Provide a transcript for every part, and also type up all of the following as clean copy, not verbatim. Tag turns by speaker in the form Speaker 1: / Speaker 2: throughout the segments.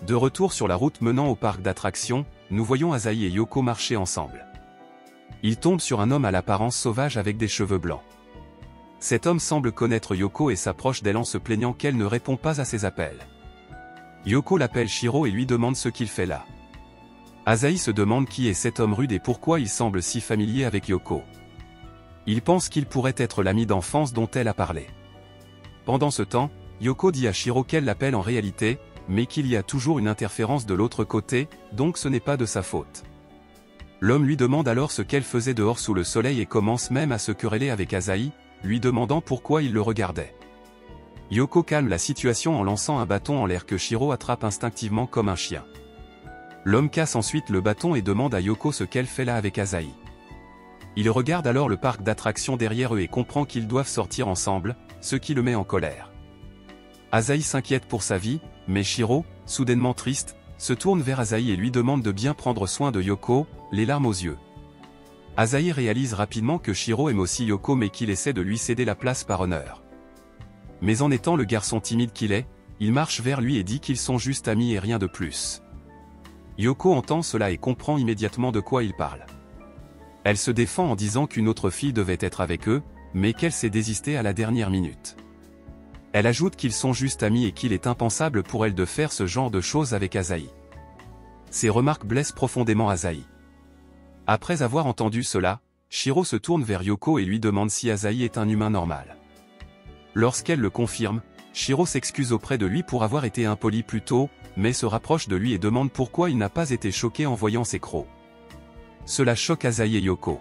Speaker 1: De retour sur la route menant au parc d'attractions, nous voyons Asahi et Yoko marcher ensemble. Ils tombent sur un homme à l'apparence sauvage avec des cheveux blancs. Cet homme semble connaître Yoko et s'approche d'elle en se plaignant qu'elle ne répond pas à ses appels. Yoko l'appelle Shiro et lui demande ce qu'il fait là. Asahi se demande qui est cet homme rude et pourquoi il semble si familier avec Yoko. Il pense qu'il pourrait être l'ami d'enfance dont elle a parlé. Pendant ce temps, Yoko dit à Shiro qu'elle l'appelle en réalité, mais qu'il y a toujours une interférence de l'autre côté, donc ce n'est pas de sa faute. L'homme lui demande alors ce qu'elle faisait dehors sous le soleil et commence même à se quereller avec Asahi, lui demandant pourquoi il le regardait. Yoko calme la situation en lançant un bâton en l'air que Shiro attrape instinctivement comme un chien. L'homme casse ensuite le bâton et demande à Yoko ce qu'elle fait là avec Asahi. Il regarde alors le parc d'attractions derrière eux et comprend qu'ils doivent sortir ensemble, ce qui le met en colère. Asahi s'inquiète pour sa vie, mais Shiro, soudainement triste, se tourne vers Asahi et lui demande de bien prendre soin de Yoko, les larmes aux yeux. Asahi réalise rapidement que Shiro aime aussi Yoko mais qu'il essaie de lui céder la place par honneur. Mais en étant le garçon timide qu'il est, il marche vers lui et dit qu'ils sont juste amis et rien de plus. Yoko entend cela et comprend immédiatement de quoi il parle. Elle se défend en disant qu'une autre fille devait être avec eux, mais qu'elle s'est désistée à la dernière minute. Elle ajoute qu'ils sont juste amis et qu'il est impensable pour elle de faire ce genre de choses avec Asahi. Ces remarques blessent profondément Asahi. Après avoir entendu cela, Shiro se tourne vers Yoko et lui demande si Asahi est un humain normal. Lorsqu'elle le confirme, Shiro s'excuse auprès de lui pour avoir été impoli plus tôt, mais se rapproche de lui et demande pourquoi il n'a pas été choqué en voyant ses crocs. Cela choque Asahi et Yoko.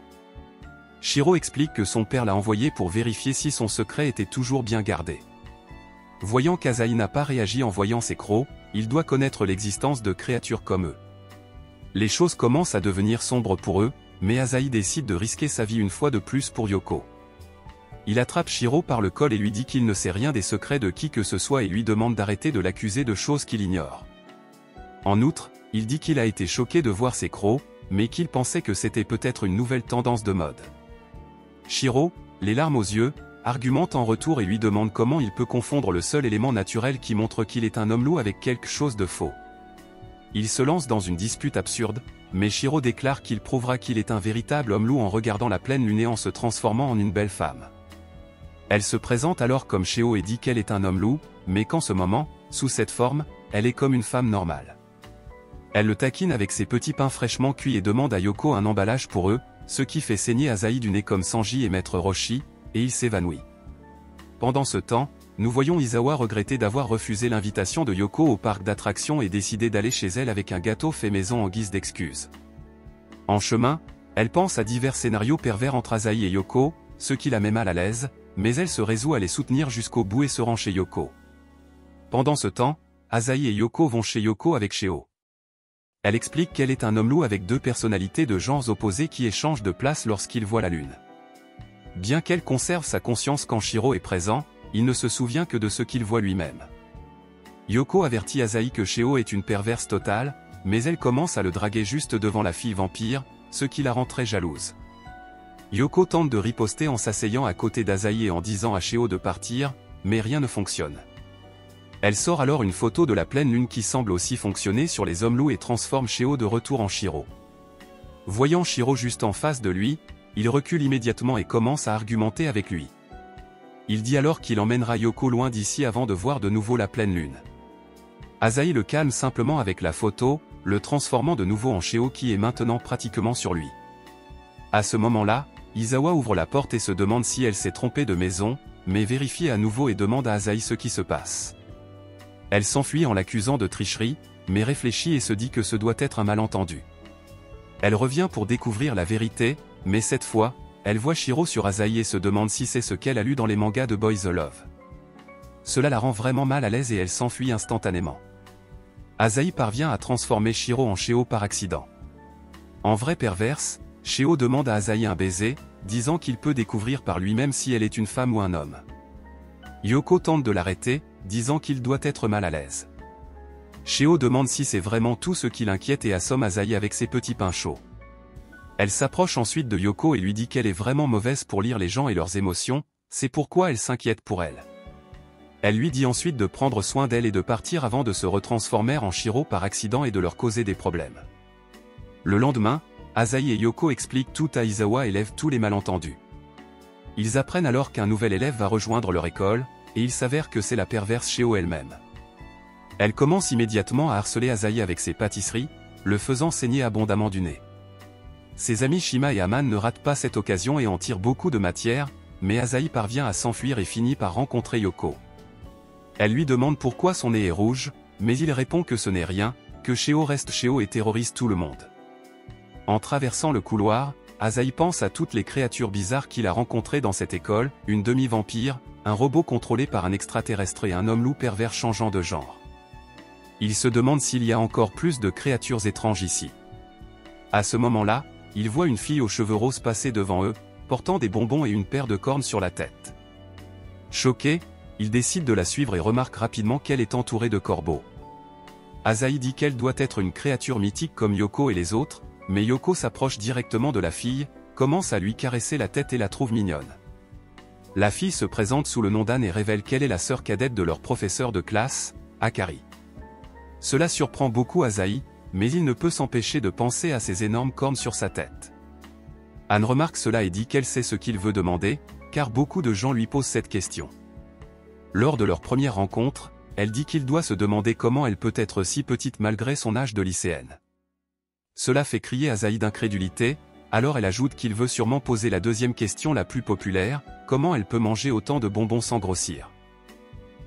Speaker 1: Shiro explique que son père l'a envoyé pour vérifier si son secret était toujours bien gardé. Voyant qu'Asahi n'a pas réagi en voyant ses crocs, il doit connaître l'existence de créatures comme eux. Les choses commencent à devenir sombres pour eux, mais Asahi décide de risquer sa vie une fois de plus pour Yoko. Il attrape Shiro par le col et lui dit qu'il ne sait rien des secrets de qui que ce soit et lui demande d'arrêter de l'accuser de choses qu'il ignore. En outre, il dit qu'il a été choqué de voir ses crocs, mais qu'il pensait que c'était peut-être une nouvelle tendance de mode. Shiro, les larmes aux yeux, argumente en retour et lui demande comment il peut confondre le seul élément naturel qui montre qu'il est un homme-loup avec quelque chose de faux. Il se lance dans une dispute absurde, mais Shiro déclare qu'il prouvera qu'il est un véritable homme-loup en regardant la pleine lune et en se transformant en une belle femme. Elle se présente alors comme Sheo et dit qu'elle est un homme-loup, mais qu'en ce moment, sous cette forme, elle est comme une femme normale. Elle le taquine avec ses petits pains fraîchement cuits et demande à Yoko un emballage pour eux, ce qui fait saigner Asahi du nez comme Sanji et Maître Roshi, et il s'évanouit. Pendant ce temps, nous voyons Izawa regretter d'avoir refusé l'invitation de Yoko au parc d'attractions et décider d'aller chez elle avec un gâteau fait maison en guise d'excuse. En chemin, elle pense à divers scénarios pervers entre Asahi et Yoko, ce qui la met mal à l'aise, mais elle se résout à les soutenir jusqu'au bout et se rend chez Yoko. Pendant ce temps, Asahi et Yoko vont chez Yoko avec Sheo. Elle explique qu'elle est un homme-loup avec deux personnalités de genres opposés qui échangent de place lorsqu'il voit la lune. Bien qu'elle conserve sa conscience quand Shiro est présent, il ne se souvient que de ce qu'il voit lui-même. Yoko avertit Asahi que Sheo est une perverse totale, mais elle commence à le draguer juste devant la fille vampire, ce qui la rend très jalouse. Yoko tente de riposter en s'asseyant à côté d'Asahi et en disant à Sheo de partir, mais rien ne fonctionne. Elle sort alors une photo de la pleine lune qui semble aussi fonctionner sur les hommes loups et transforme Sheo de retour en Shiro. Voyant Shiro juste en face de lui, il recule immédiatement et commence à argumenter avec lui. Il dit alors qu'il emmènera Yoko loin d'ici avant de voir de nouveau la pleine lune. Asahi le calme simplement avec la photo, le transformant de nouveau en Sheo qui est maintenant pratiquement sur lui. À ce moment-là, Izawa ouvre la porte et se demande si elle s'est trompée de maison, mais vérifie à nouveau et demande à Asahi ce qui se passe. Elle s'enfuit en l'accusant de tricherie, mais réfléchit et se dit que ce doit être un malentendu. Elle revient pour découvrir la vérité, mais cette fois, elle voit Shiro sur Asahi et se demande si c'est ce qu'elle a lu dans les mangas de Boys Love. Cela la rend vraiment mal à l'aise et elle s'enfuit instantanément. Asahi parvient à transformer Shiro en Sheo par accident. En vraie perverse, Sheo demande à Asahi un baiser, disant qu'il peut découvrir par lui-même si elle est une femme ou un homme. Yoko tente de l'arrêter, disant qu'il doit être mal à l'aise. Sheo demande si c'est vraiment tout ce qui l'inquiète et assomme Asahi avec ses petits pains chauds. Elle s'approche ensuite de Yoko et lui dit qu'elle est vraiment mauvaise pour lire les gens et leurs émotions, c'est pourquoi elle s'inquiète pour elle. Elle lui dit ensuite de prendre soin d'elle et de partir avant de se retransformer en Shiro par accident et de leur causer des problèmes. Le lendemain, Asahi et Yoko expliquent tout à Izawa et lèvent tous les malentendus. Ils apprennent alors qu'un nouvel élève va rejoindre leur école, et il s'avère que c'est la perverse Shio elle-même. Elle commence immédiatement à harceler Asahi avec ses pâtisseries, le faisant saigner abondamment du nez. Ses amis Shima et Aman ne ratent pas cette occasion et en tirent beaucoup de matière, mais Asahi parvient à s'enfuir et finit par rencontrer Yoko. Elle lui demande pourquoi son nez est rouge, mais il répond que ce n'est rien, que Shio reste Shio et terrorise tout le monde. En traversant le couloir, Asahi pense à toutes les créatures bizarres qu'il a rencontrées dans cette école, une demi-vampire, un robot contrôlé par un extraterrestre et un homme-loup pervers changeant de genre. Il se demande s'il y a encore plus de créatures étranges ici. À ce moment-là, il voit une fille aux cheveux roses passer devant eux, portant des bonbons et une paire de cornes sur la tête. Choqué, il décide de la suivre et remarque rapidement qu'elle est entourée de corbeaux. Asahi dit qu'elle doit être une créature mythique comme Yoko et les autres, mais Yoko s'approche directement de la fille, commence à lui caresser la tête et la trouve mignonne. La fille se présente sous le nom d'Anne et révèle qu'elle est la sœur cadette de leur professeur de classe, Akari. Cela surprend beaucoup Asahi, mais il ne peut s'empêcher de penser à ces énormes cornes sur sa tête. Anne remarque cela et dit qu'elle sait ce qu'il veut demander, car beaucoup de gens lui posent cette question. Lors de leur première rencontre, elle dit qu'il doit se demander comment elle peut être si petite malgré son âge de lycéenne. Cela fait crier Asahi d'incrédulité, alors elle ajoute qu'il veut sûrement poser la deuxième question la plus populaire, comment elle peut manger autant de bonbons sans grossir.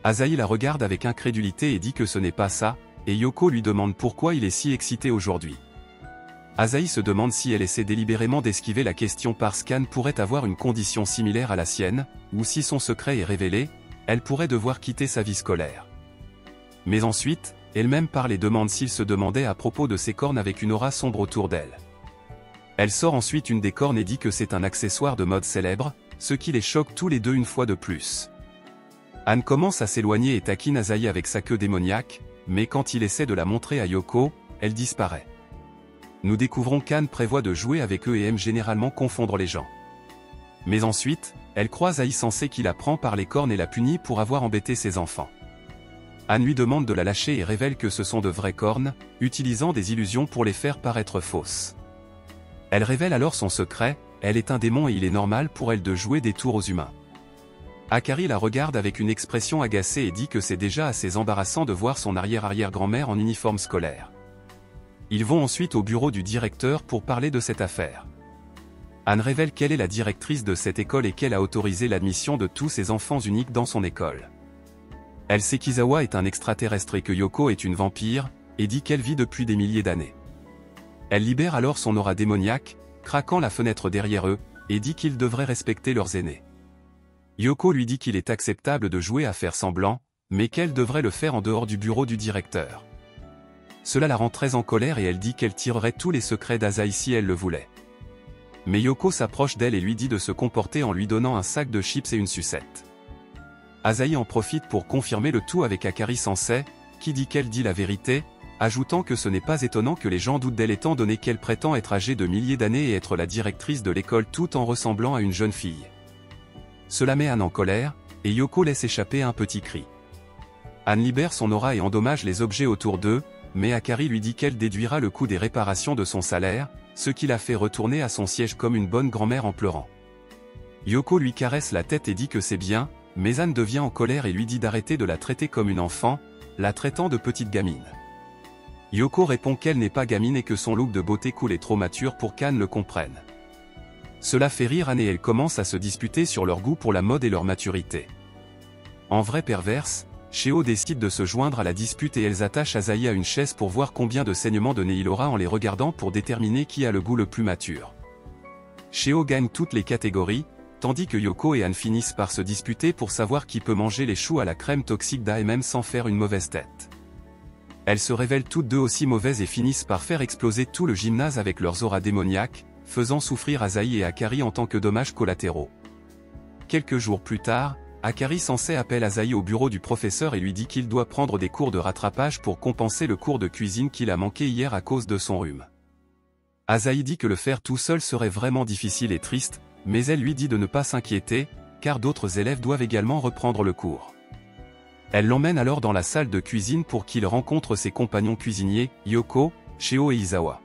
Speaker 1: Asahi la regarde avec incrédulité et dit que ce n'est pas ça, et Yoko lui demande pourquoi il est si excité aujourd'hui. Asahi se demande si elle essaie délibérément d'esquiver la question parce qu'Anne pourrait avoir une condition similaire à la sienne, ou si son secret est révélé, elle pourrait devoir quitter sa vie scolaire. Mais ensuite, elle-même parle et demande s'il se demandait à propos de ses cornes avec une aura sombre autour d'elle. Elle sort ensuite une des cornes et dit que c'est un accessoire de mode célèbre, ce qui les choque tous les deux une fois de plus. Anne commence à s'éloigner et taquine Asahi avec sa queue démoniaque, mais quand il essaie de la montrer à Yoko, elle disparaît. Nous découvrons qu'Anne prévoit de jouer avec eux et aime généralement confondre les gens. Mais ensuite, elle croise Asahi censée qui la prend par les cornes et la punit pour avoir embêté ses enfants. Anne lui demande de la lâcher et révèle que ce sont de vraies cornes, utilisant des illusions pour les faire paraître fausses. Elle révèle alors son secret, elle est un démon et il est normal pour elle de jouer des tours aux humains. Akari la regarde avec une expression agacée et dit que c'est déjà assez embarrassant de voir son arrière-arrière-grand-mère en uniforme scolaire. Ils vont ensuite au bureau du directeur pour parler de cette affaire. Anne révèle qu'elle est la directrice de cette école et qu'elle a autorisé l'admission de tous ses enfants uniques dans son école. Elle sait qu'Izawa est un extraterrestre et que Yoko est une vampire, et dit qu'elle vit depuis des milliers d'années. Elle libère alors son aura démoniaque, craquant la fenêtre derrière eux, et dit qu'ils devraient respecter leurs aînés. Yoko lui dit qu'il est acceptable de jouer à faire semblant, mais qu'elle devrait le faire en dehors du bureau du directeur. Cela la rend très en colère et elle dit qu'elle tirerait tous les secrets d'Asahi si elle le voulait. Mais Yoko s'approche d'elle et lui dit de se comporter en lui donnant un sac de chips et une sucette. Asahi en profite pour confirmer le tout avec Akari Sensei, qui dit qu'elle dit la vérité, ajoutant que ce n'est pas étonnant que les gens doutent d'elle étant donné qu'elle prétend être âgée de milliers d'années et être la directrice de l'école tout en ressemblant à une jeune fille. Cela met Anne en colère, et Yoko laisse échapper un petit cri. Anne libère son aura et endommage les objets autour d'eux, mais Akari lui dit qu'elle déduira le coût des réparations de son salaire, ce qui la fait retourner à son siège comme une bonne grand-mère en pleurant. Yoko lui caresse la tête et dit que c'est bien, mais Anne devient en colère et lui dit d'arrêter de la traiter comme une enfant, la traitant de petite gamine. Yoko répond qu'elle n'est pas gamine et que son look de beauté cool est trop mature pour qu'Anne le comprenne. Cela fait rire Anne et elle commence à se disputer sur leur goût pour la mode et leur maturité. En vraie perverse, Shio décide de se joindre à la dispute et elles attachent Asahi à une chaise pour voir combien de saignements de nez il aura en les regardant pour déterminer qui a le goût le plus mature. Shio gagne toutes les catégories, tandis que Yoko et Anne finissent par se disputer pour savoir qui peut manger les choux à la crème toxique d'A&M sans faire une mauvaise tête. Elles se révèlent toutes deux aussi mauvaises et finissent par faire exploser tout le gymnase avec leurs auras démoniaques, faisant souffrir Asahi et Akari en tant que dommages collatéraux. Quelques jours plus tard, Akari Sensei appelle Asahi au bureau du professeur et lui dit qu'il doit prendre des cours de rattrapage pour compenser le cours de cuisine qu'il a manqué hier à cause de son rhume. Asahi dit que le faire tout seul serait vraiment difficile et triste, mais elle lui dit de ne pas s'inquiéter, car d'autres élèves doivent également reprendre le cours. Elle l'emmène alors dans la salle de cuisine pour qu'il rencontre ses compagnons cuisiniers, Yoko, Sheo et Izawa.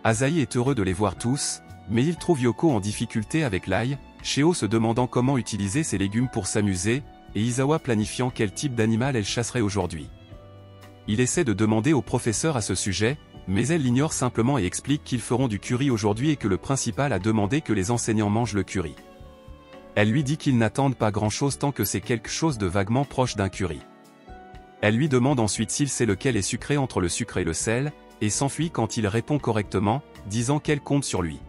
Speaker 1: Asahi est heureux de les voir tous, mais il trouve Yoko en difficulté avec l'ail, Sheo se demandant comment utiliser ses légumes pour s'amuser, et Izawa planifiant quel type d'animal elle chasserait aujourd'hui. Il essaie de demander au professeur à ce sujet, mais elle l'ignore simplement et explique qu'ils feront du curry aujourd'hui et que le principal a demandé que les enseignants mangent le curry. Elle lui dit qu'ils n'attendent pas grand-chose tant que c'est quelque chose de vaguement proche d'un curry. Elle lui demande ensuite s'il sait lequel est sucré entre le sucre et le sel, et s'enfuit quand il répond correctement, disant qu'elle compte sur lui.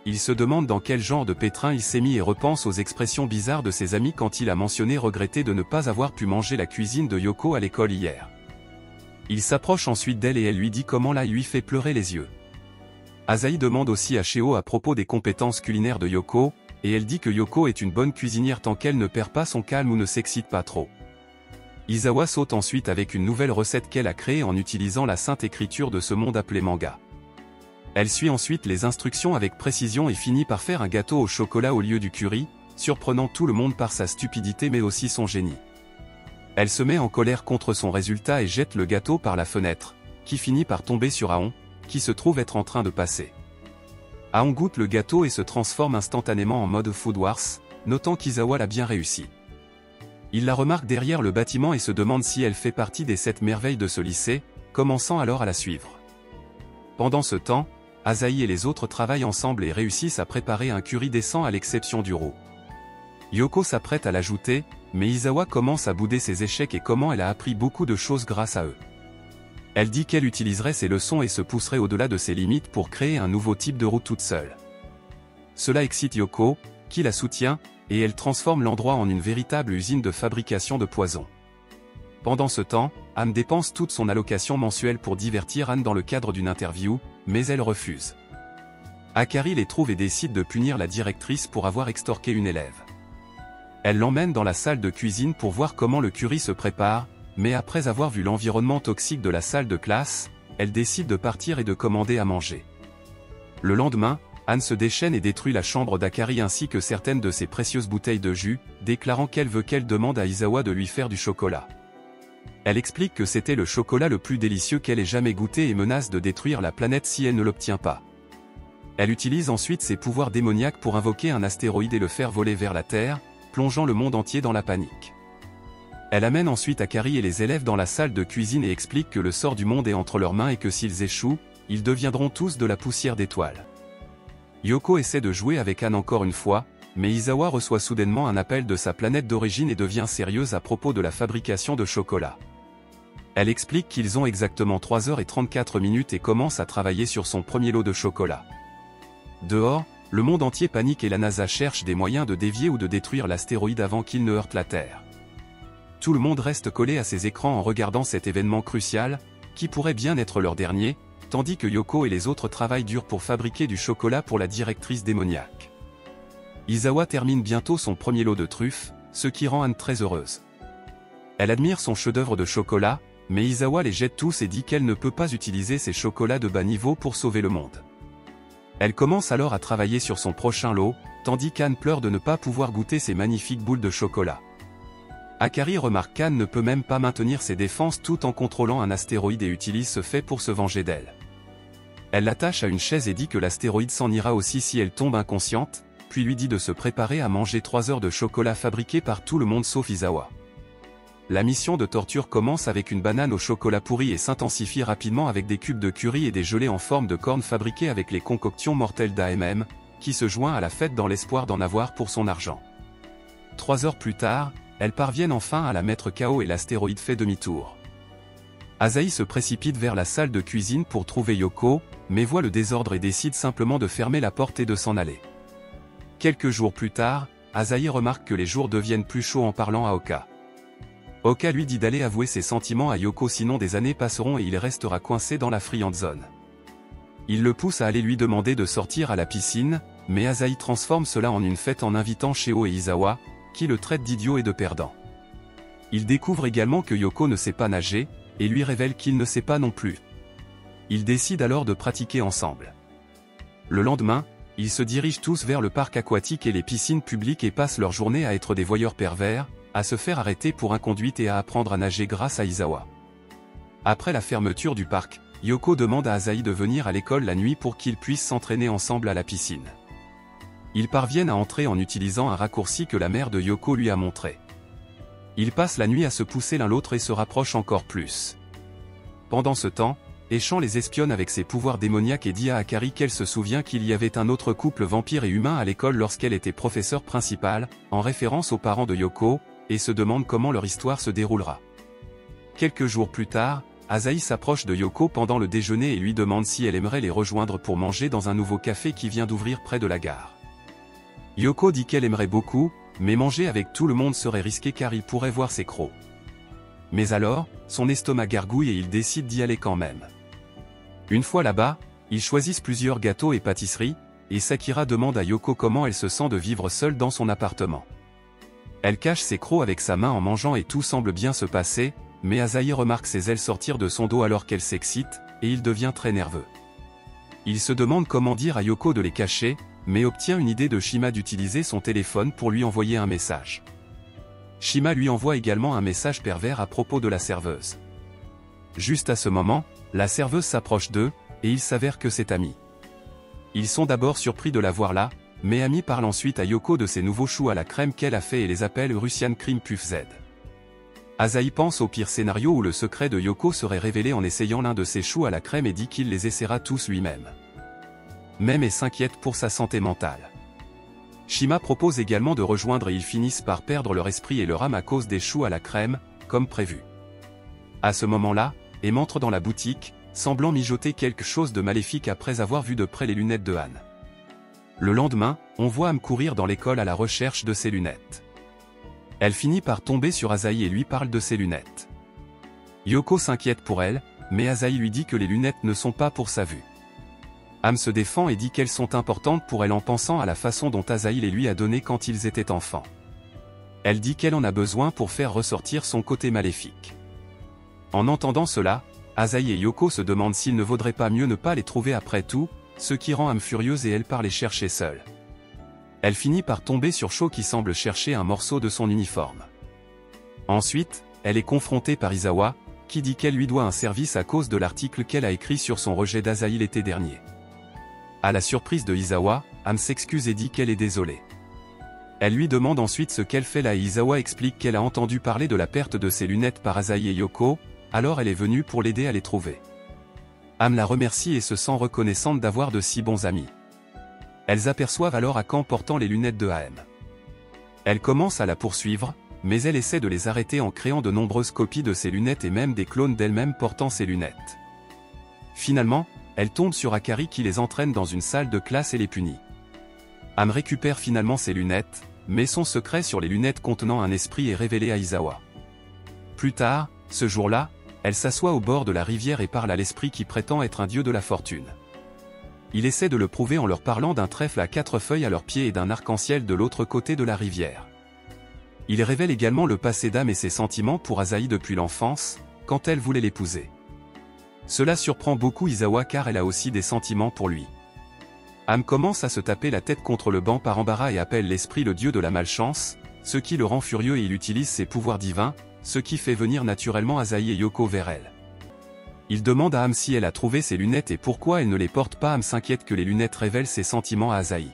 Speaker 1: Il se demande dans quel genre de pétrin il s'est mis et repense aux expressions bizarres de ses amis quand il a mentionné regretter de ne pas avoir pu manger la cuisine de Yoko à l'école hier. Il s'approche ensuite d'elle et elle lui dit comment l'ail lui fait pleurer les yeux. Asahi demande aussi à Sheo à propos des compétences culinaires de Yoko, et elle dit que Yoko est une bonne cuisinière tant qu'elle ne perd pas son calme ou ne s'excite pas trop. Izawa saute ensuite avec une nouvelle recette qu'elle a créée en utilisant la sainte écriture de ce monde appelé manga. Elle suit ensuite les instructions avec précision et finit par faire un gâteau au chocolat au lieu du curry, surprenant tout le monde par sa stupidité mais aussi son génie. Elle se met en colère contre son résultat et jette le gâteau par la fenêtre, qui finit par tomber sur Aon, qui se trouve être en train de passer. Aon goûte le gâteau et se transforme instantanément en mode Food Wars, notant qu'Izawa l'a bien réussi. Il la remarque derrière le bâtiment et se demande si elle fait partie des 7 merveilles de ce lycée, commençant alors à la suivre. Pendant ce temps, Asahi et les autres travaillent ensemble et réussissent à préparer un curry décent à l'exception du roux. Yoko s'apprête à l'ajouter, mais Izawa commence à bouder ses échecs et comment elle a appris beaucoup de choses grâce à eux. Elle dit qu'elle utiliserait ses leçons et se pousserait au-delà de ses limites pour créer un nouveau type de roue toute seule. Cela excite Yoko, qui la soutient, et elle transforme l'endroit en une véritable usine de fabrication de poison. Pendant ce temps, Anne dépense toute son allocation mensuelle pour divertir Anne dans le cadre d'une interview, mais elle refuse. Akari les trouve et décide de punir la directrice pour avoir extorqué une élève. Elle l'emmène dans la salle de cuisine pour voir comment le curry se prépare, mais après avoir vu l'environnement toxique de la salle de classe, elle décide de partir et de commander à manger. Le lendemain, Anne se déchaîne et détruit la chambre d'Akari ainsi que certaines de ses précieuses bouteilles de jus, déclarant qu'elle veut qu'elle demande à Izawa de lui faire du chocolat. Elle explique que c'était le chocolat le plus délicieux qu'elle ait jamais goûté et menace de détruire la planète si elle ne l'obtient pas. Elle utilise ensuite ses pouvoirs démoniaques pour invoquer un astéroïde et le faire voler vers la Terre, plongeant le monde entier dans la panique. Elle amène ensuite Akari et les élèves dans la salle de cuisine et explique que le sort du monde est entre leurs mains et que s'ils échouent, ils deviendront tous de la poussière d'étoiles. Yoko essaie de jouer avec Anne encore une fois, mais Izawa reçoit soudainement un appel de sa planète d'origine et devient sérieuse à propos de la fabrication de chocolat. Elle explique qu'ils ont exactement 3h34 et commence à travailler sur son premier lot de chocolat. Dehors, le monde entier panique et la NASA cherche des moyens de dévier ou de détruire l'astéroïde avant qu'il ne heurte la Terre. Tout le monde reste collé à ses écrans en regardant cet événement crucial, qui pourrait bien être leur dernier, tandis que Yoko et les autres travaillent dur pour fabriquer du chocolat pour la directrice démoniaque. Izawa termine bientôt son premier lot de truffes, ce qui rend Anne très heureuse. Elle admire son chef-d'œuvre de chocolat, mais Izawa les jette tous et dit qu'elle ne peut pas utiliser ces chocolats de bas niveau pour sauver le monde. Elle commence alors à travailler sur son prochain lot, tandis qu'Anne pleure de ne pas pouvoir goûter ces magnifiques boules de chocolat. Akari remarque qu'Anne ne peut même pas maintenir ses défenses tout en contrôlant un astéroïde et utilise ce fait pour se venger d'elle. Elle l'attache à une chaise et dit que l'astéroïde s'en ira aussi si elle tombe inconsciente, puis lui dit de se préparer à manger 3 heures de chocolat fabriqué par tout le monde sauf Izawa. La mission de torture commence avec une banane au chocolat pourri et s'intensifie rapidement avec des cubes de curry et des gelées en forme de cornes fabriquées avec les concoctions mortelles d'AMM, qui se joint à la fête dans l'espoir d'en avoir pour son argent. 3 heures plus tard, elles parviennent enfin à la mettre KO et l'astéroïde fait demi-tour. Asahi se précipite vers la salle de cuisine pour trouver Yoko, mais voit le désordre et décide simplement de fermer la porte et de s'en aller. Quelques jours plus tard, Asahi remarque que les jours deviennent plus chauds en parlant à Oka. Oka lui dit d'aller avouer ses sentiments à Yoko sinon des années passeront et il restera coincé dans la friend zone. Il le pousse à aller lui demander de sortir à la piscine, mais Asahi transforme cela en une fête en invitant Sheo et Izawa, qui le traitent d'idiot et de perdant. Il découvre également que Yoko ne sait pas nager, et lui révèle qu'il ne sait pas non plus. Ils décident alors de pratiquer ensemble. Le lendemain, ils se dirigent tous vers le parc aquatique et les piscines publiques et passent leur journée à être des voyeurs pervers, à se faire arrêter pour inconduite et à apprendre à nager grâce à Izawa. Après la fermeture du parc, Yoko demande à Asahi de venir à l'école la nuit pour qu'ils puissent s'entraîner ensemble à la piscine. Ils parviennent à entrer en utilisant un raccourci que la mère de Yoko lui a montré. Ils passent la nuit à se pousser l'un l'autre et se rapprochent encore plus. Pendant ce temps, Echan les espionne avec ses pouvoirs démoniaques et dit à Akari qu'elle se souvient qu'il y avait un autre couple vampire et humain à l'école lorsqu'elle était professeure principale, en référence aux parents de Yoko, et se demande comment leur histoire se déroulera. Quelques jours plus tard, Asahi s'approche de Yoko pendant le déjeuner et lui demande si elle aimerait les rejoindre pour manger dans un nouveau café qui vient d'ouvrir près de la gare. Yoko dit qu'elle aimerait beaucoup, mais manger avec tout le monde serait risqué car il pourrait voir ses crocs. Mais alors, son estomac gargouille et il décide d'y aller quand même. Une fois là-bas, ils choisissent plusieurs gâteaux et pâtisseries, et Sakira demande à Yoko comment elle se sent de vivre seule dans son appartement. Elle cache ses crocs avec sa main en mangeant et tout semble bien se passer, mais Asahi remarque ses ailes sortir de son dos alors qu'elle s'excite, et il devient très nerveux. Il se demande comment dire à Yoko de les cacher, mais obtient une idée de Shima d'utiliser son téléphone pour lui envoyer un message. Shima lui envoie également un message pervers à propos de la serveuse. Juste à ce moment, la serveuse s'approche d'eux, et il s'avère que c'est Ami. Ils sont d'abord surpris de la voir là, mais Ami parle ensuite à Yoko de ses nouveaux choux à la crème qu'elle a fait et les appelle Russian Cream Puff Z. Asahi pense au pire scénario où le secret de Yoko serait révélé en essayant l'un de ses choux à la crème et dit qu'il les essaiera tous lui-même. Même et s'inquiète pour sa santé mentale. Shima propose également de rejoindre et ils finissent par perdre leur esprit et leur âme à cause des choux à la crème, comme prévu. À ce moment-là, Em entre dans la boutique, semblant mijoter quelque chose de maléfique après avoir vu de près les lunettes de Han. Le lendemain, on voit Am courir dans l'école à la recherche de ses lunettes. Elle finit par tomber sur Asahi et lui parle de ses lunettes. Yoko s'inquiète pour elle, mais Asahi lui dit que les lunettes ne sont pas pour sa vue. Am se défend et dit qu'elles sont importantes pour elle en pensant à la façon dont Asahi les lui a données quand ils étaient enfants. Elle dit qu'elle en a besoin pour faire ressortir son côté maléfique. En entendant cela, Asahi et Yoko se demandent s'il ne vaudrait pas mieux ne pas les trouver après tout, ce qui rend Am furieuse et elle part les chercher seule. Elle finit par tomber sur Sho qui semble chercher un morceau de son uniforme. Ensuite, elle est confrontée par Izawa, qui dit qu'elle lui doit un service à cause de l'article qu'elle a écrit sur son rejet d'Asahi l'été dernier. À la surprise de Izawa, Am s'excuse et dit qu'elle est désolée. Elle lui demande ensuite ce qu'elle fait là et Izawa explique qu'elle a entendu parler de la perte de ses lunettes par Asahi et Yoko, alors elle est venue pour l'aider à les trouver. Am la remercie et se sent reconnaissante d'avoir de si bons amis. Elles aperçoivent alors Akan portant les lunettes de AM. Elle commence à la poursuivre, mais elle essaie de les arrêter en créant de nombreuses copies de ses lunettes et même des clones d'elle-même portant ses lunettes. Finalement, elle tombe sur Akari qui les entraîne dans une salle de classe et les punit. Am récupère finalement ses lunettes, mais son secret sur les lunettes contenant un esprit est révélé à Izawa. Plus tard, ce jour-là, elle s'assoit au bord de la rivière et parle à l'esprit qui prétend être un dieu de la fortune. Il essaie de le prouver en leur parlant d'un trèfle à 4 feuilles à leurs pieds et d'un arc-en-ciel de l'autre côté de la rivière. Il révèle également le passé d'Am et ses sentiments pour Asahi depuis l'enfance, quand elle voulait l'épouser. Cela surprend beaucoup Izawa car elle a aussi des sentiments pour lui. Am commence à se taper la tête contre le banc par embarras et appelle l'esprit le dieu de la malchance, ce qui le rend furieux et il utilise ses pouvoirs divins, ce qui fait venir naturellement Asahi et Yoko vers elle. Il demande à Am si elle a trouvé ses lunettes et pourquoi elle ne les porte pas. Am s'inquiète que les lunettes révèlent ses sentiments à Asahi.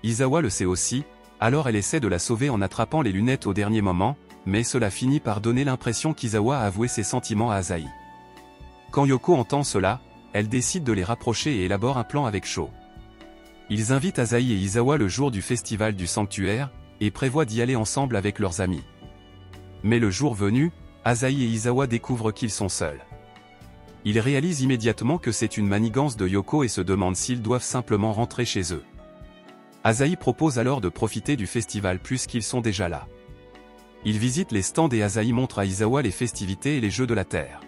Speaker 1: Izawa le sait aussi, alors elle essaie de la sauver en attrapant les lunettes au dernier moment, mais cela finit par donner l'impression qu'Izawa a avoué ses sentiments à Asahi. Quand Yoko entend cela, elle décide de les rapprocher et élabore un plan avec Sho. Ils invitent Asahi et Izawa le jour du festival du sanctuaire, et prévoient d'y aller ensemble avec leurs amis. Mais le jour venu, Asahi et Izawa découvrent qu'ils sont seuls. Ils réalisent immédiatement que c'est une manigance de Yoko et se demandent s'ils doivent simplement rentrer chez eux. Asahi propose alors de profiter du festival puisqu'ils sont déjà là. Ils visitent les stands et Asahi montre à Izawa les festivités et les jeux de la Terre.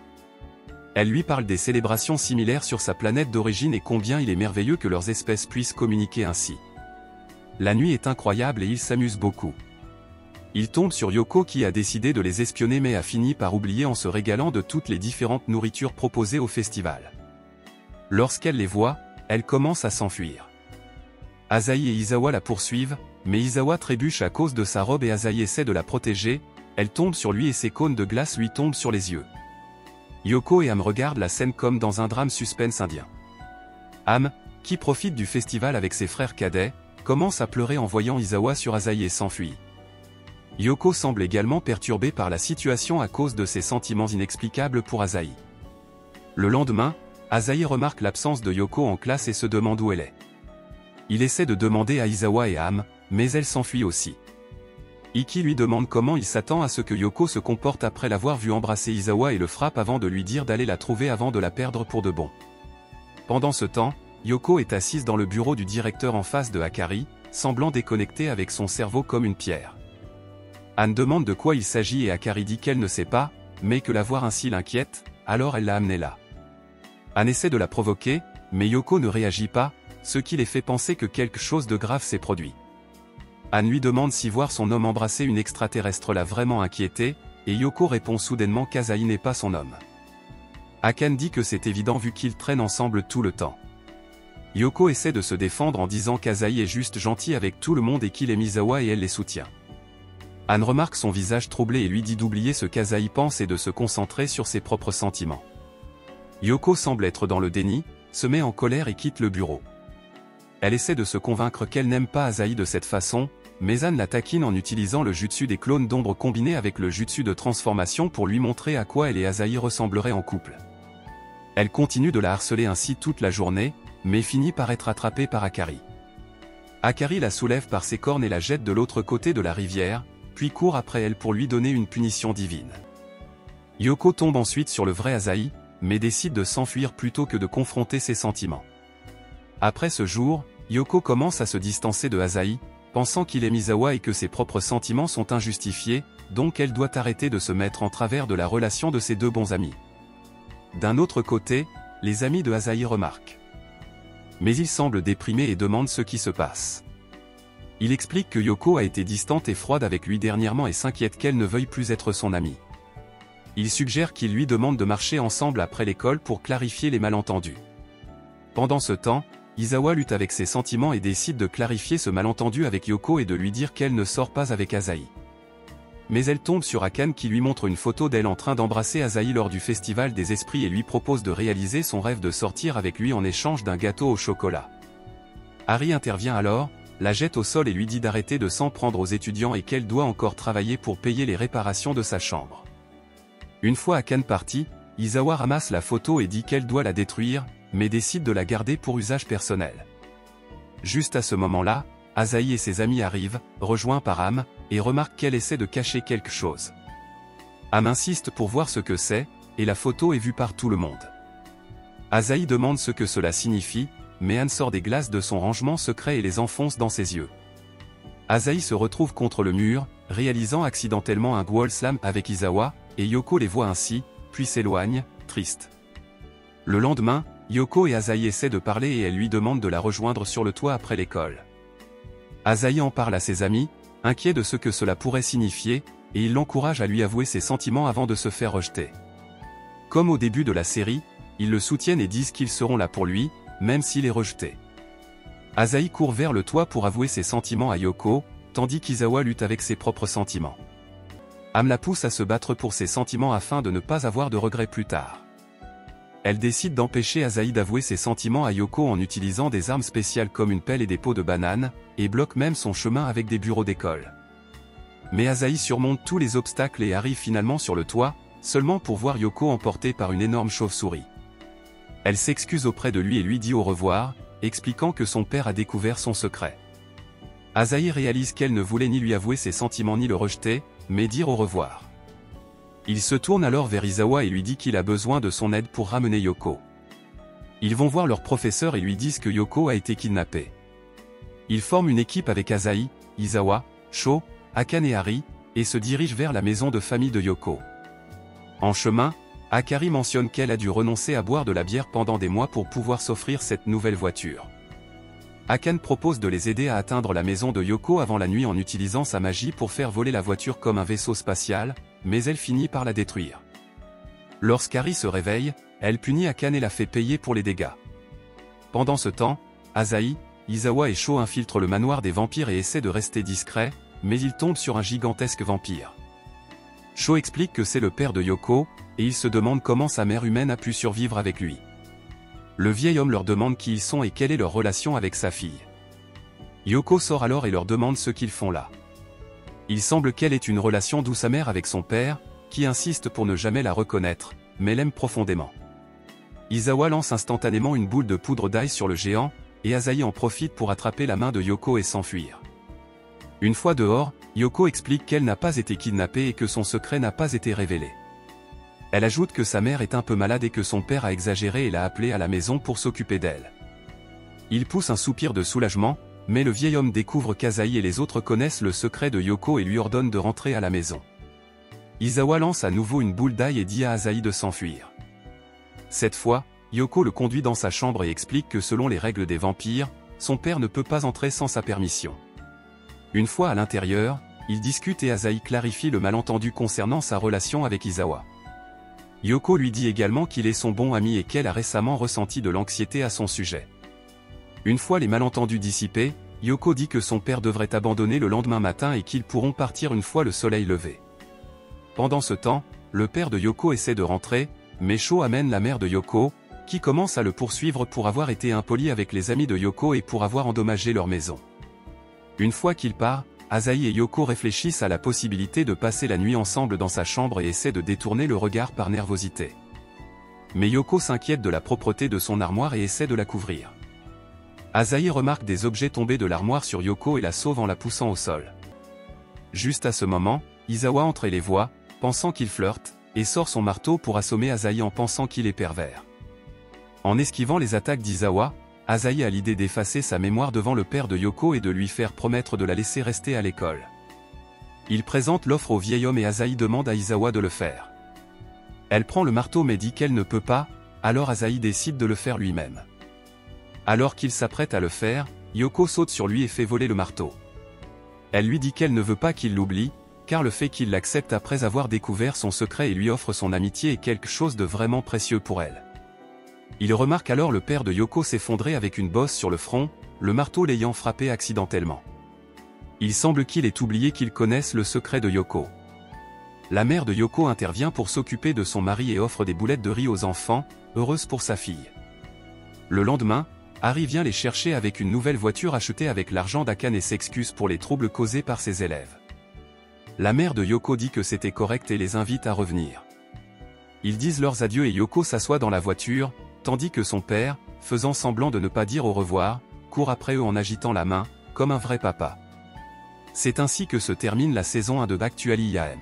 Speaker 1: Elle lui parle des célébrations similaires sur sa planète d'origine et combien il est merveilleux que leurs espèces puissent communiquer ainsi. La nuit est incroyable et ils s'amusent beaucoup. Ils tombent sur Yoko qui a décidé de les espionner mais a fini par oublier en se régalant de toutes les différentes nourritures proposées au festival. Lorsqu'elle les voit, elle commence à s'enfuir. Asahi et Izawa la poursuivent, mais Izawa trébuche à cause de sa robe et Asahi essaie de la protéger, elle tombe sur lui et ses cônes de glace lui tombent sur les yeux. Yoko et Am regardent la scène comme dans un drame suspense indien. Am, qui profite du festival avec ses frères cadets, commence à pleurer en voyant Izawa sur Asahi et s'enfuit. Yoko semble également perturbée par la situation à cause de ses sentiments inexplicables pour Asahi. Le lendemain, Asahi remarque l'absence de Yoko en classe et se demande où elle est. Il essaie de demander à Izawa et Am, mais elle s'enfuit aussi. Iki lui demande comment il s'attend à ce que Yoko se comporte après l'avoir vu embrasser Izawa et le frappe avant de lui dire d'aller la trouver avant de la perdre pour de bon. Pendant ce temps, Yoko est assise dans le bureau du directeur en face de Akari, semblant déconnectée avec son cerveau comme une pierre. Anne demande de quoi il s'agit et Akari dit qu'elle ne sait pas, mais que la voir ainsi l'inquiète, alors elle l'a amenée là. Anne essaie de la provoquer, mais Yoko ne réagit pas, ce qui les fait penser que quelque chose de grave s'est produit. Anne lui demande si voir son homme embrasser une extraterrestre l'a vraiment inquiété, et Yoko répond soudainement qu'Asahi n'est pas son homme. Akane dit que c'est évident vu qu'ils traînent ensemble tout le temps. Yoko essaie de se défendre en disant qu'Asahi est juste gentil avec tout le monde et qu'il aime Izawa et elle les soutient. Anne remarque son visage troublé et lui dit d'oublier ce qu'Asahi pense et de se concentrer sur ses propres sentiments. Yoko semble être dans le déni, se met en colère et quitte le bureau. Elle essaie de se convaincre qu'elle n'aime pas Asahi de cette façon, mais Anne la taquine en utilisant le jutsu des clones d'ombre combiné avec le jutsu de transformation pour lui montrer à quoi elle et Asahi ressembleraient en couple. Elle continue de la harceler ainsi toute la journée, mais finit par être attrapée par Akari. Akari la soulève par ses cornes et la jette de l'autre côté de la rivière, puis court après elle pour lui donner une punition divine. Yoko tombe ensuite sur le vrai Asahi, mais décide de s'enfuir plutôt que de confronter ses sentiments. Après ce jour, Yoko commence à se distancer de Asahi, pensant qu'il aime Izawa et que ses propres sentiments sont injustifiés, donc elle doit arrêter de se mettre en travers de la relation de ses deux bons amis. D'un autre côté, les amis de Asahi remarquent. Mais il semble déprimé et demande ce qui se passe. Il explique que Yoko a été distante et froide avec lui dernièrement et s'inquiète qu'elle ne veuille plus être son amie. Il suggère qu'il lui demande de marcher ensemble après l'école pour clarifier les malentendus. Pendant ce temps, Izawa lutte avec ses sentiments et décide de clarifier ce malentendu avec Yoko et de lui dire qu'elle ne sort pas avec Asahi. Mais elle tombe sur Akane qui lui montre une photo d'elle en train d'embrasser Asahi lors du festival des esprits et lui propose de réaliser son rêve de sortir avec lui en échange d'un gâteau au chocolat. Harry intervient alors, la jette au sol et lui dit d'arrêter de s'en prendre aux étudiants et qu'elle doit encore travailler pour payer les réparations de sa chambre. Une fois Akane parti, Izawa ramasse la photo et dit qu'elle doit la détruire, mais décide de la garder pour usage personnel. Juste à ce moment-là, Asahi et ses amis arrivent, rejoints par Am, et remarquent qu'elle essaie de cacher quelque chose. Am insiste pour voir ce que c'est, et la photo est vue par tout le monde. Asahi demande ce que cela signifie, mais Anne sort des glaces de son rangement secret et les enfonce dans ses yeux. Asahi se retrouve contre le mur, réalisant accidentellement un wall slam avec Izawa, et Yoko les voit ainsi, puis s'éloigne, triste. Le lendemain, Yoko et Asahi essaient de parler et elle lui demande de la rejoindre sur le toit après l'école. Asahi en parle à ses amis, inquiet de ce que cela pourrait signifier, et il l'encourage à lui avouer ses sentiments avant de se faire rejeter. Comme au début de la série, ils le soutiennent et disent qu'ils seront là pour lui, même s'il est rejeté. Asahi court vers le toit pour avouer ses sentiments à Yoko, tandis qu'Izawa lutte avec ses propres sentiments. Am la pousse à se battre pour ses sentiments afin de ne pas avoir de regrets plus tard. Elle décide d'empêcher Asahi d'avouer ses sentiments à Yoko en utilisant des armes spéciales comme une pelle et des pots de banane, et bloque même son chemin avec des bureaux d'école. Mais Asahi surmonte tous les obstacles et arrive finalement sur le toit, seulement pour voir Yoko emportée par une énorme chauve-souris. Elle s'excuse auprès de lui et lui dit au revoir, expliquant que son père a découvert son secret. Asahi réalise qu'elle ne voulait ni lui avouer ses sentiments ni le rejeter, mais dire au revoir. Il se tourne alors vers Izawa et lui dit qu'il a besoin de son aide pour ramener Yoko. Ils vont voir leur professeur et lui disent que Yoko a été kidnappée. Ils forment une équipe avec Asahi, Izawa, Sho, Akane et Harry, et se dirigent vers la maison de famille de Yoko. En chemin, Akari mentionne qu'elle a dû renoncer à boire de la bière pendant des mois pour pouvoir s'offrir cette nouvelle voiture. Akane propose de les aider à atteindre la maison de Yoko avant la nuit en utilisant sa magie pour faire voler la voiture comme un vaisseau spatial, mais elle finit par la détruire. Lorsqu'Harry se réveille, elle punit Akane et la fait payer pour les dégâts. Pendant ce temps, Asahi, Izawa et Sho infiltrent le manoir des vampires et essaient de rester discrets, mais ils tombent sur un gigantesque vampire. Sho explique que c'est le père de Yoko, et il se demande comment sa mère humaine a pu survivre avec lui. Le vieil homme leur demande qui ils sont et quelle est leur relation avec sa fille. Yoko sort alors et leur demande ce qu'ils font là. Il semble qu'elle ait une relation douce amère avec son père, qui insiste pour ne jamais la reconnaître, mais l'aime profondément. Izawa lance instantanément une boule de poudre d'ail sur le géant, et Asahi en profite pour attraper la main de Yoko et s'enfuir. Une fois dehors, Yoko explique qu'elle n'a pas été kidnappée et que son secret n'a pas été révélé. Elle ajoute que sa mère est un peu malade et que son père a exagéré et l'a appelée à la maison pour s'occuper d'elle. Il pousse un soupir de soulagement, mais le vieil homme découvre qu'Asahi et les autres connaissent le secret de Yoko et lui ordonne de rentrer à la maison. Izawa lance à nouveau une boule d'ail et dit à Asahi de s'enfuir. Cette fois, Yoko le conduit dans sa chambre et explique que selon les règles des vampires, son père ne peut pas entrer sans sa permission. Une fois à l'intérieur, ils discutent et Asahi clarifie le malentendu concernant sa relation avec Izawa. Yoko lui dit également qu'il est son bon ami et qu'elle a récemment ressenti de l'anxiété à son sujet. Une fois les malentendus dissipés, Yoko dit que son père devrait abandonner le lendemain matin et qu'ils pourront partir une fois le soleil levé. Pendant ce temps, le père de Yoko essaie de rentrer, mais Sho amène la mère de Yoko, qui commence à le poursuivre pour avoir été impoli avec les amis de Yoko et pour avoir endommagé leur maison. Une fois qu'il part, Asahi et Yoko réfléchissent à la possibilité de passer la nuit ensemble dans sa chambre et essaient de détourner le regard par nervosité. Mais Yoko s'inquiète de la propreté de son armoire et essaie de la couvrir. Asahi remarque des objets tombés de l'armoire sur Yoko et la sauve en la poussant au sol. Juste à ce moment, Izawa entre et les voit, pensant qu'il flirte, et sort son marteau pour assommer Asahi en pensant qu'il est pervers. En esquivant les attaques d'Izawa, Asahi a l'idée d'effacer sa mémoire devant le père de Yoko et de lui faire promettre de la laisser rester à l'école. Il présente l'offre au vieil homme et Asahi demande à Izawa de le faire. Elle prend le marteau mais dit qu'elle ne peut pas, alors Asahi décide de le faire lui-même. Alors qu'il s'apprête à le faire, Yoko saute sur lui et fait voler le marteau. Elle lui dit qu'elle ne veut pas qu'il l'oublie, car le fait qu'il l'accepte après avoir découvert son secret et lui offre son amitié est quelque chose de vraiment précieux pour elle. Il remarque alors le père de Yoko s'effondrer avec une bosse sur le front, le marteau l'ayant frappé accidentellement. Il semble qu'il ait oublié qu'ils connaissent le secret de Yoko. La mère de Yoko intervient pour s'occuper de son mari et offre des boulettes de riz aux enfants, heureuse pour sa fille. Le lendemain, Harry vient les chercher avec une nouvelle voiture achetée avec l'argent d'Akan et s'excuse pour les troubles causés par ses élèves. La mère de Yoko dit que c'était correct et les invite à revenir. Ils disent leurs adieux et Yoko s'assoit dans la voiture, tandis que son père, faisant semblant de ne pas dire au revoir, court après eux en agitant la main, comme un vrai papa. C'est ainsi que se termine la saison 1 de Actually IAM.